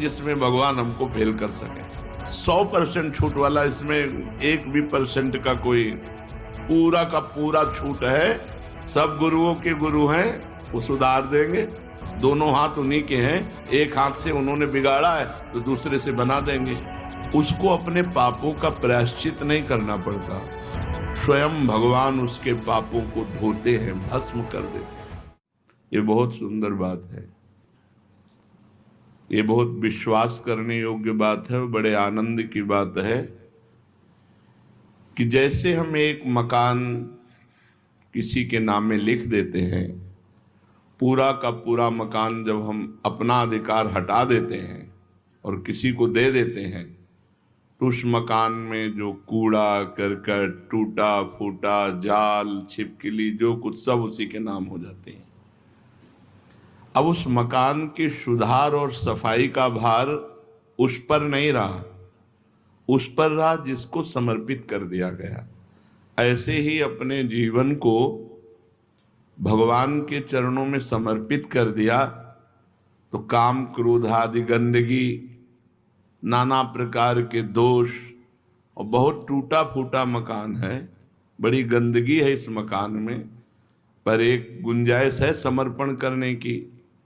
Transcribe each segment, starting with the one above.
जिसमें भगवान हमको फेल कर सके। 100% छूट वाला, इसमें 1% का कोई, पूरा का पूरा छूट है। सब गुरुओं के गुरु हैं, वो सुधार देंगे। दोनों हाथ उन्हीं के हैं, एक हाथ से उन्होंने बिगाड़ा है तो दूसरे से बना देंगे। उसको अपने पापों का प्रायश्चित नहीं करना पड़ता, स्वयं भगवान उसके पापों को धोते हैं, भस्म कर देते हैं। ये बहुत सुंदर बात है, ये बहुत विश्वास करने योग्य बात है, बड़े आनंद की बात है कि जैसे हम एक मकान किसी के नाम में लिख देते हैं, पूरा का पूरा मकान जब हम अपना अधिकार हटा देते हैं और किसी को दे देते हैं, तो उस मकान में जो कूड़ा करकट, टूटा फूटा, जाल, छिपकली, जो कुछ सब उसी के नाम हो जाते हैं। अब उस मकान के सुधार और सफाई का भार उस पर नहीं रहा, उस पर रहा जिसको समर्पित कर दिया गया। ऐसे ही अपने जीवन को भगवान के चरणों में समर्पित कर दिया तो काम, क्रोध आदि गंदगी, नाना प्रकार के दोष, और बहुत टूटा फूटा मकान है, बड़ी गंदगी है इस मकान में, पर एक गुंजाइश है समर्पण करने की,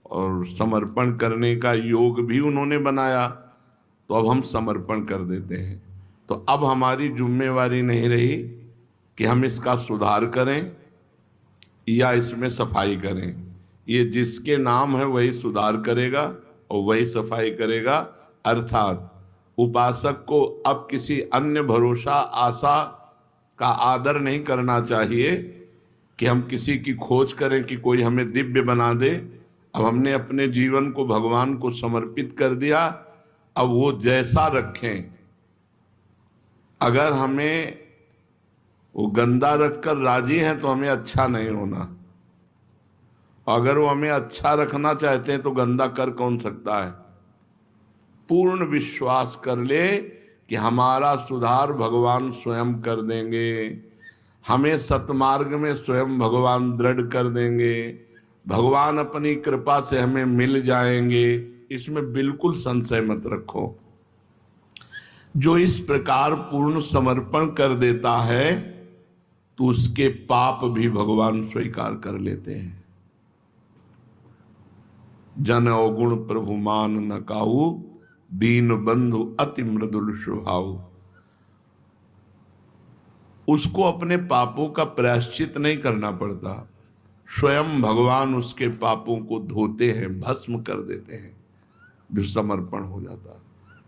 और समर्पण करने का योग भी उन्होंने बनाया, तो अब हम समर्पण कर देते हैं। तो अब हमारी जिम्मेवारी नहीं रही कि हम इसका सुधार करें या इसमें सफाई करें। ये जिसके नाम है वही सुधार करेगा और वही सफाई करेगा। अर्थात उपासक को अब किसी अन्य भरोसा, आशा का आदर नहीं करना चाहिए कि हम किसी की खोज करें कि कोई हमें दिव्य बना दे। अब हमने अपने जीवन को भगवान को समर्पित कर दिया, अब वो जैसा रखें। अगर हमें वो गंदा रखकर राजी हैं तो हमें अच्छा नहीं होना, अगर वो हमें अच्छा रखना चाहते हैं तो गंदा कर कौन सकता है। पूर्ण विश्वास कर ले कि हमारा सुधार भगवान स्वयं कर देंगे, हमें सतमार्ग में स्वयं भगवान दृढ़ कर देंगे, भगवान अपनी कृपा से हमें मिल जाएंगे, इसमें बिल्कुल संशय मत रखो। जो इस प्रकार पूर्ण समर्पण कर देता है तो उसके पाप भी भगवान स्वीकार कर लेते हैं। जन अवगुण प्रभु मान न काहू, दीन बंधु अति मृदुल स्वभाव। उसको अपने पापों का प्रायश्चित नहीं करना पड़ता, स्वयं भगवान उसके पापों को धोते हैं, भस्म कर देते हैं, जो समर्पण हो जाता है।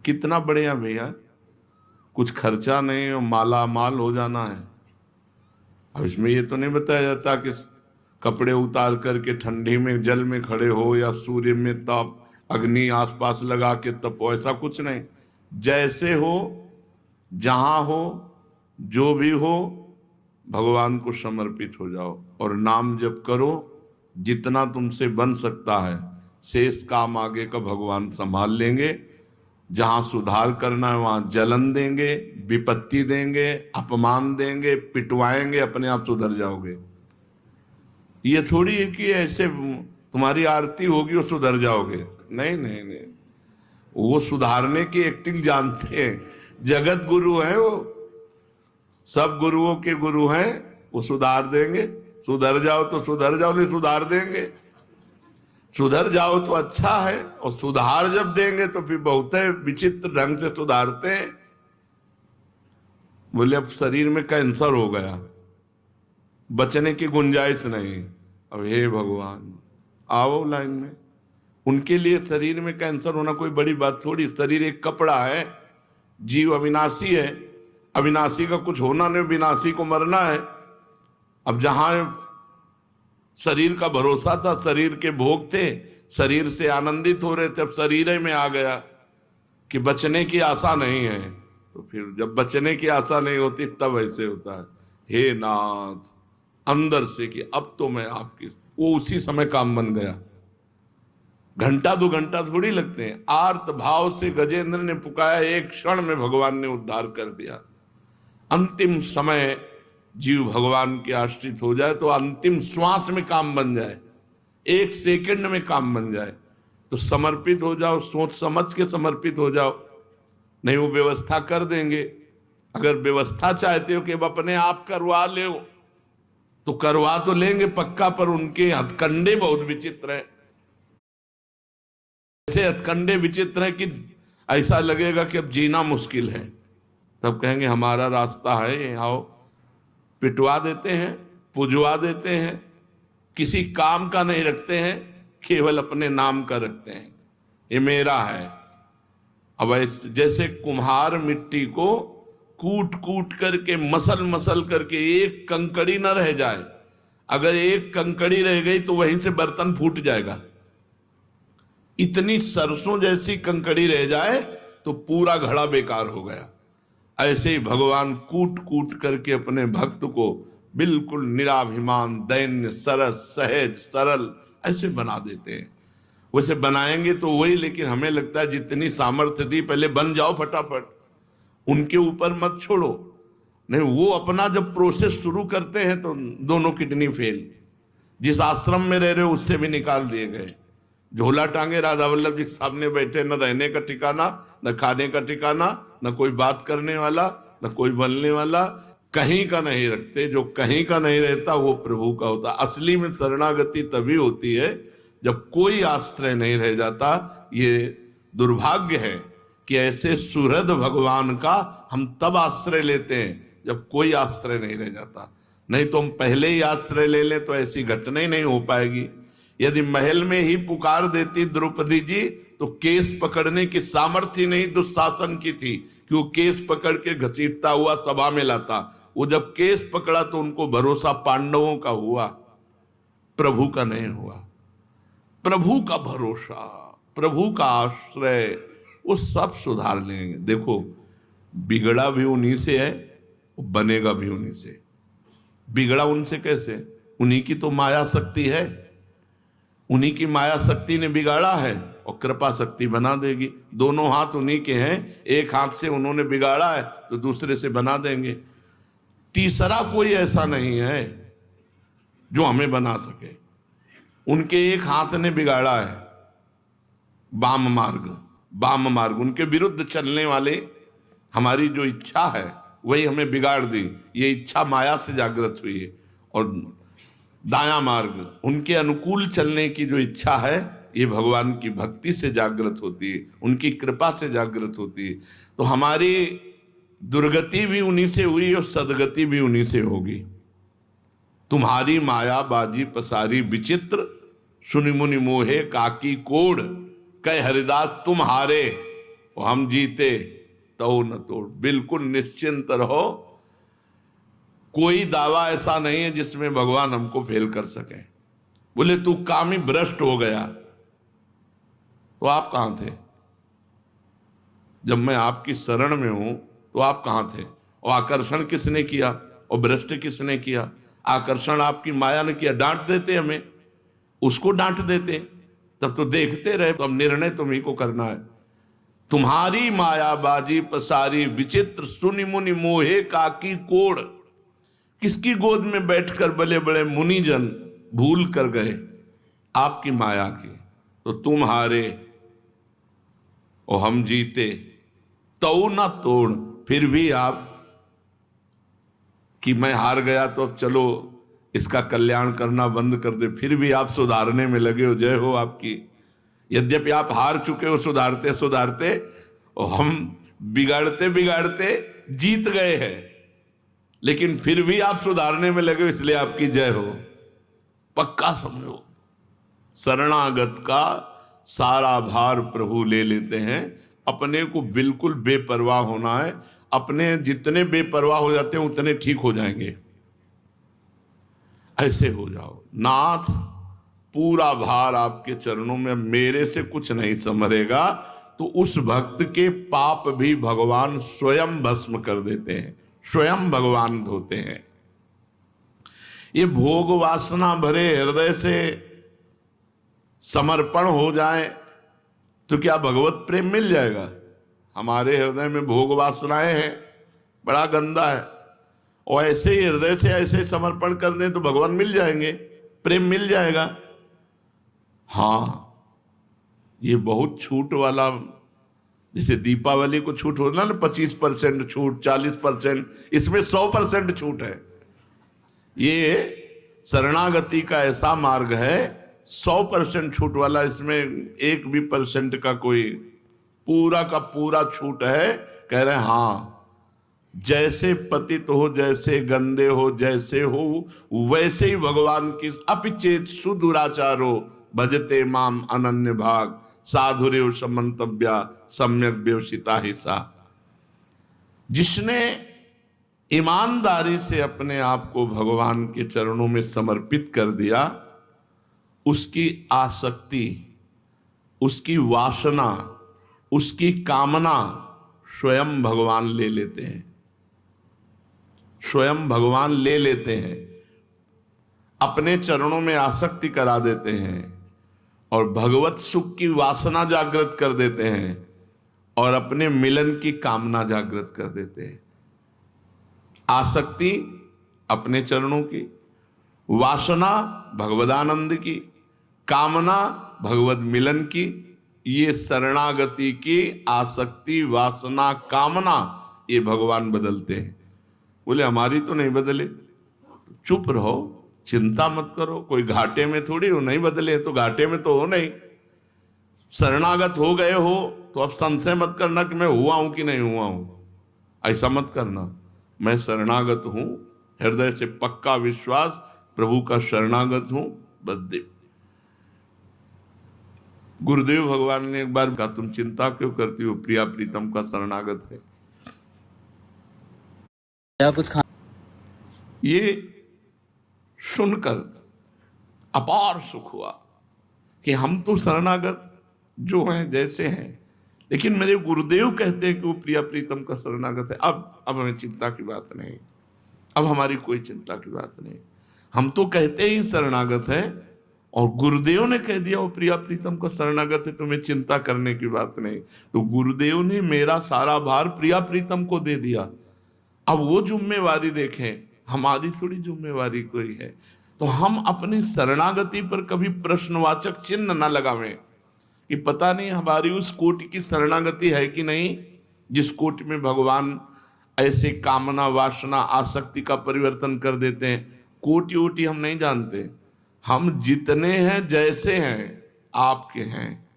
कितना बढ़िया भैया, कुछ खर्चा नहीं और माला माल हो जाना है। अब इसमें ये तो नहीं बताया जाता कि कपड़े उतार करके ठंडी में जल में खड़े हो या सूर्य में तप, अग्नि आसपास लगा के तपो, ऐसा कुछ नहीं। जैसे हो, जहां हो, जो भी हो, भगवान को समर्पित हो जाओ और नाम जप करो। जितना तुमसे बन सकता है, शेष काम आगे का भगवान संभाल लेंगे। जहां सुधार करना है वहां जलन देंगे, विपत्ति देंगे, अपमान देंगे, पिटवाएंगे, अपने आप सुधर जाओगे। ये थोड़ी है कि ऐसे तुम्हारी आरती होगी और सुधर जाओगे, नहीं नहीं नहीं। वो सुधारने की एक्टिंग जानते हैं, जगत गुरु है वो, सब गुरुओं के गुरु हैं, वो सुधार देंगे। सुधर जाओ तो सुधर जाओ, नहीं सुधार देंगे। सुधर जाओ तो अच्छा है, और सुधार जब देंगे तो फिर बहुत विचित्र ढंग से सुधारते हैं। बोले अब शरीर में कैंसर हो गया, बचने की गुंजाइश नहीं। अब हे भगवान आओ लाइन में। उनके लिए शरीर में कैंसर होना कोई बड़ी बात थोड़ी। शरीर एक कपड़ा है, जीव अविनाशी है, अविनाशी का कुछ होना नहीं, विनाशी को मरना है। अब जहां शरीर का भरोसा था, शरीर के भोग थे, शरीर से आनंदित हो रहे थे, अब शरीर में आ गया कि बचने की आशा नहीं है। तो फिर जब बचने की आशा नहीं होती तब ऐसे होता है, हे नाथ, अंदर से कि अब तो मैं आपकी, वो उसी समय काम बन गया। घंटा 2 घंटा थोड़ी लगते हैं। आर्त भाव से गजेंद्र ने पुकारा, एक क्षण में भगवान ने उद्धार कर दिया। अंतिम समय जीव भगवान के आश्रित हो जाए तो अंतिम श्वास में काम बन जाए, 1 सेकंड में काम बन जाए। तो समर्पित हो जाओ, सोच समझ के समर्पित हो जाओ, नहीं वो व्यवस्था कर देंगे। अगर व्यवस्था चाहते हो कि अब अपने आप करवा ले तो करवा तो लेंगे पक्का, पर उनके हथकंडे बहुत विचित्र हैं। ऐसे हथकंडे विचित्र हैं कि ऐसा लगेगा कि अब जीना मुश्किल है। तब कहेंगे हमारा रास्ता है, आओ। पिटवा देते हैं, पुजवा देते हैं, किसी काम का नहीं रखते हैं, केवल अपने नाम का रखते हैं, ये मेरा है। अब जैसे कुम्हार मिट्टी को कूट कूट करके मसल मसल करके एक कंकड़ी न रह जाए, अगर एक कंकड़ी रह गई तो वहीं से बर्तन फूट जाएगा। इतनी सरसों जैसी कंकड़ी रह जाए तो पूरा घड़ा बेकार हो गया। ऐसे ही भगवान कूट कूट करके अपने भक्त को बिल्कुल निराभिमान, दैन्य, सरस, सहज, सरल ऐसे बना देते हैं। वैसे बनाएंगे तो वही, लेकिन हमें लगता है जितनी सामर्थ्य दी पहले बन जाओ फटाफट, उनके ऊपर मत छोड़ो। नहीं, वो अपना जब प्रोसेस शुरू करते हैं तो दोनों किडनी फेल। जिस आश्रम में रह रहे हो उससे भी निकाल दिए गए। झोला टांगे राधा वल्लभ जी सामने बैठे, न रहने का ठिकाना, न खाने का ठिकाना, न कोई बात करने वाला, न कोई बोलने वाला, कहीं का नहीं रखते। जो कहीं का नहीं रहता वो प्रभु का होता। असली में शरणागति तभी होती है जब कोई आश्रय नहीं रह जाता। ये दुर्भाग्य है कि ऐसे सुहृद भगवान का हम तब आश्रय लेते हैं जब कोई आश्रय नहीं रह जाता। नहीं तो हम पहले ही आश्रय ले लें तो ऐसी घटना ही नहीं हो पाएगी। यदि महल में ही पुकार देती द्रौपदी जी तो केस पकड़ने की सामर्थ्य नहीं दुशासन की थी कि वो केस पकड़ के घसीटता हुआ सभा में लाता। वो जब केस पकड़ा तो उनको भरोसा पांडवों का हुआ, प्रभु का नहीं हुआ। प्रभु का भरोसा, प्रभु का आश्रय, वो सब सुधार लेंगे। देखो, बिगड़ा भी उन्हीं से है, बनेगा भी उन्हीं से। बिगड़ा उनसे कैसे? उन्हीं की तो माया शक्ति है, उन्हीं की माया शक्ति ने बिगाड़ा है और कृपा शक्ति बना देगी। दोनों हाथ उन्हीं के हैं, एक हाथ से उन्होंने बिगाड़ा है तो दूसरे से बना देंगे। तीसरा कोई ऐसा नहीं है जो हमें बना सके। उनके एक हाथ ने बिगाड़ा है वाम मार्ग, उनके विरुद्ध चलने वाले हमारी जो इच्छा है वही हमें बिगाड़ दी। ये इच्छा माया से जागृत हुई है। और दायां मार्ग, उनके अनुकूल चलने की जो इच्छा है ये भगवान की भक्ति से जागृत होती है, उनकी कृपा से जागृत होती है। तो हमारी दुर्गति भी उन्हीं से हुई और सदगति भी उन्हीं से होगी। तुम्हारी माया बाजी पसारी विचित्र, सुनि मुनि मोहे काकी कोड़, कह हरिदास तुम हारे और हम जीते तो न तोड़। बिल्कुल निश्चिंत रहो, कोई दावा ऐसा नहीं है जिसमें भगवान हमको फेल कर सके। बोले तू कामी भ्रष्ट हो गया, तो आप कहां थे? जब मैं आपकी शरण में हूं तो आप कहां थे? और आकर्षण किसने किया और भ्रष्ट किसने किया? आकर्षण आपकी माया ने किया। डांट देते हमें, उसको डांट देते, तब तो देखते रहे। तो अब निर्णय तुम्ही को करना है। तुम्हारी माया बाजी पसारी विचित्र, सुनि मुनि मोहे काकी कोड़। किसकी गोद में बैठकर बड़े बड़े मुनिजन भूल कर गए आपकी माया की। तो तुम हारे और हम जीते तो ना तोड़। फिर भी आप कि मैं हार गया तो अब चलो इसका कल्याण करना बंद कर दे, फिर भी आप सुधारने में लगे हो। जय हो आपकी। यद्यपि आप हार चुके हो सुधारते सुधारते, और हम बिगाड़ते बिगाड़ते जीत गए हैं, लेकिन फिर भी आप सुधारने में लगे हो, इसलिए आपकी जय हो। पक्का समझो, शरणागत का सारा भार प्रभु ले लेते हैं। अपने को बिल्कुल बेपरवाह होना है। अपने जितने बेपरवाह हो जाते हैं उतने ठीक हो जाएंगे। ऐसे हो जाओ, नाथ पूरा भार आपके चरणों में, मेरे से कुछ नहीं संभरेगा। तो उस भक्त के पाप भी भगवान स्वयं भस्म कर देते हैं, स्वयं भगवान धोते हैं। ये भोग वासना भरे हृदय से समर्पण हो जाए तो क्या भगवत प्रेम मिल जाएगा? हमारे हृदय में भोग वासनाएं हैं, बड़ा गंदा है, और ऐसे ही हृदय से ऐसे समर्पण कर दें तो भगवान मिल जाएंगे, प्रेम मिल जाएगा। हाँ, ये बहुत छूट वाला, जैसे दीपावली को छूट होता ना 25% छूट, 40%, इसमें 100% छूट है। ये शरणागति का ऐसा मार्ग है 100% छूट वाला, इसमें एक भी परसेंट का कोई, पूरा का पूरा छूट है। कह रहे हैं हाँ, जैसे पतित हो, जैसे गंदे हो, जैसे हो वैसे ही भगवान की अपिचेत सुदुराचारो भजते माम अनन्य भाग साधुरेव समंतव्या सम्यक व्यवसिता ही सा। जिसने ईमानदारी से अपने आप को भगवान के चरणों में समर्पित कर दिया, उसकी आसक्ति, उसकी वासना, उसकी कामना स्वयं भगवान ले लेते हैं, स्वयं भगवान ले लेते हैं, अपने चरणों में आसक्ति करा देते हैं और भगवत सुख की वासना जागृत कर देते हैं और अपने मिलन की कामना जागृत कर देते हैं। आसक्ति अपने चरणों की, वासना भगवदानंद की, कामना भगवत मिलन की। ये शरणागति की आसक्ति, वासना, कामना ये भगवान बदलते हैं। बोले हमारी तो नहीं बदले, चुप रहो, चिंता मत करो, कोई घाटे में थोड़ी हो, नहीं बदले तो घाटे में तो हो नहीं। शरणागत हो गए हो तो अब संशय मत करना कि मैं हुआ हूं कि नहीं हुआ हूं, ऐसा मत करना। मैं शरणागत हूं, हृदय से पक्का विश्वास, प्रभु का शरणागत हूं। बददेव गुरुदेव भगवान ने एक बार कहा, तुम चिंता क्यों करती हो, प्रिया प्रीतम का शरणागत है। क्या कुछ ये सुनकर अपार सुख हुआ कि हम तो शरणागत जो हैं जैसे हैं, लेकिन मेरे गुरुदेव कहते हैं कि वो प्रिया प्रीतम का शरणागत है। अब हमें चिंता की बात नहीं, अब हमारी कोई चिंता की बात नहीं। हम तो कहते ही शरणागत है और गुरुदेव ने कह दिया वो प्रिया प्रीतम का शरणागत है, तुम्हें चिंता करने की बात नहीं। तो गुरुदेव ने मेरा सारा भार प्रिया प्रीतम को दे दिया। अब वो जिम्मेवारी देखें, हमारी थोड़ी जिम्मेवारी कोई है। तो हम अपनी शरणागति पर कभी प्रश्नवाचक चिन्ह न लगावें कि पता नहीं हमारी उस कोटि की शरणागति है कि नहीं, जिस कोटि में भगवान ऐसे कामना, वासना, आसक्ति का परिवर्तन कर देते हैं। कोटि वोटि हम नहीं जानते, हम जितने हैं जैसे हैं आपके हैं।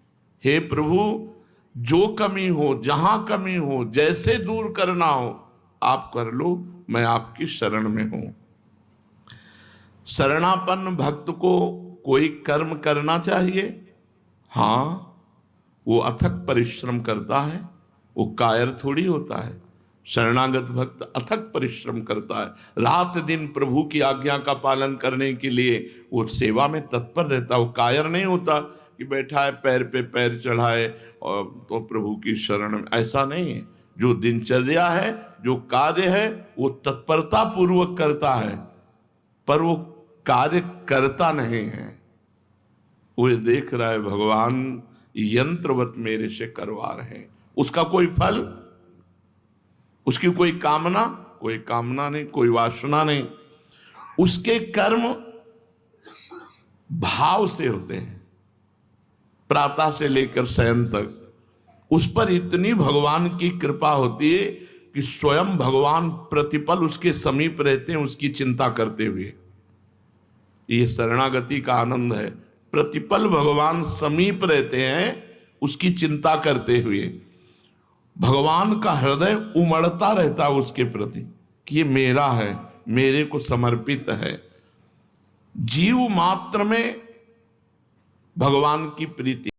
हे प्रभु, जो कमी हो, जहां कमी हो, जैसे दूर करना हो आप कर लो, मैं आपकी शरण में हूं। शरणापन्न भक्त को कोई कर्म करना चाहिए, हाँ, वो अथक परिश्रम करता है, वो कायर थोड़ी होता है। शरणागत भक्त अथक परिश्रम करता है, रात दिन प्रभु की आज्ञा का पालन करने के लिए वो सेवा में तत्पर रहता है। वो कायर नहीं होता कि बैठा है पैर पे पैर चढ़ाए और तो प्रभु की शरण में, ऐसा नहीं है। जो दिनचर्या है, जो कार्य है, वो तत्परता पूर्वक करता है, पर वो कार्य करता नहीं है। वो देख रहा है भगवान यंत्रवत मेरे से करवा रहे हैं, उसका कोई फल, उसकी कोई कामना नहीं, कोई वासना नहीं। उसके कर्म भाव से होते हैं, प्रातः से लेकर शयन तक। उस पर इतनी भगवान की कृपा होती है कि स्वयं भगवान प्रतिपल उसके समीप रहते हैं, उसकी चिंता करते हुए। ये शरणागति का आनंद है, प्रतिपल भगवान समीप रहते हैं उसकी चिंता करते हुए। भगवान का हृदय उमड़ता रहता है उसके प्रति कि ये मेरा है, मेरे को समर्पित है। जीव मात्र में भगवान की प्रीति।